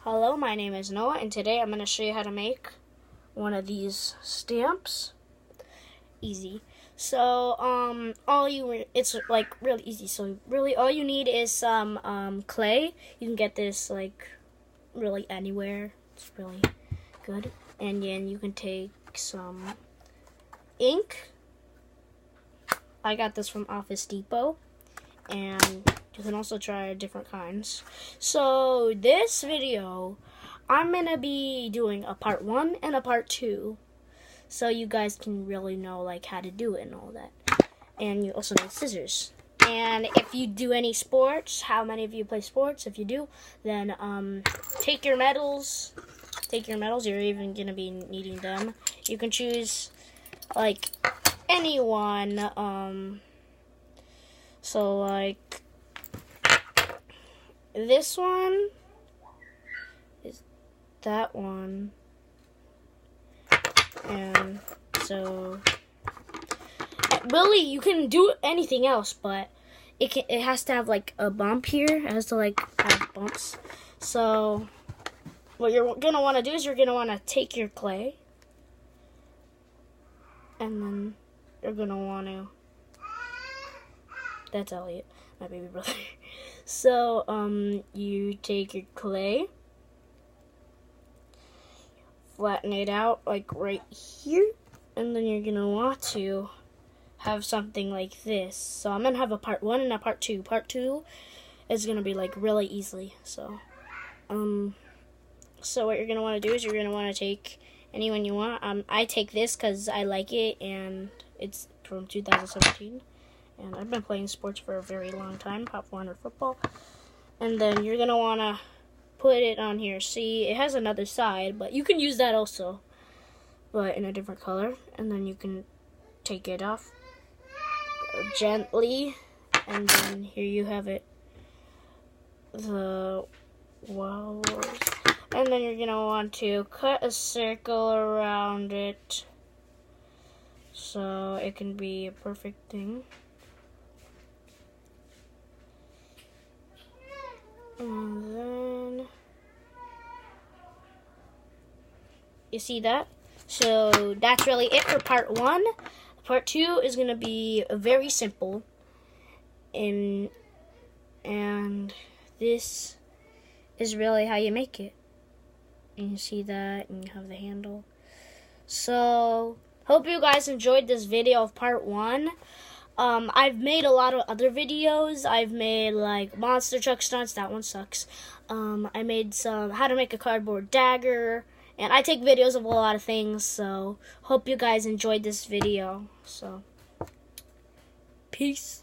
Hello, my name is Noah, and today I'm going to show you how to make one of these stamps. Easy. So, it's like really easy. So, really, all you need is some clay. You can get this like really anywhere. It's really good. And then you can take some ink. I got this from Office Depot, and you can also try different kinds. So this video, I'm gonna be doing a part 1 and a part 2, so you guys can really know like how to do it and all that. And you also need scissors. And if you do any sports, how many of you play sports? If you do, then take your medals. You're even gonna be needing them. You can choose like anyone. So like this one is that one, and so really you can do anything else, but it has to have like a bump here. It has to like have bumps. So what you're gonna want to do is you're gonna want to take your clay, and then you're gonna want to. That's Elliot, my baby brother. So, you take your clay, flatten it out like right here, and then you're gonna want to have something like this. So I'm gonna have a part 1 and a part 2. Part 2 is gonna be like really easily. So what you're gonna want to do is you're gonna want to take anyone you want. I take this because I like it, and it's from 2017. And I've been playing sports for a very long time, Pop Warner football. And then you're going to want to put it on here. See, it has another side, but you can use that also, but in a different color. And then you can take it off gently. And then here you have it. And then you're going to want to cut a circle around it so it can be a perfect thing. And then, you see that? So that's really it for part 1. Part 2 is going to be very simple. And this is really how you make it. And you see that, and you have the handle. So, hope you guys enjoyed this video of part 1. I've made a lot of other videos. I've made like monster truck stunts. That one sucks. I made some how to make a cardboard dagger, and I take videos of a lot of things. So hope you guys enjoyed this video. So peace.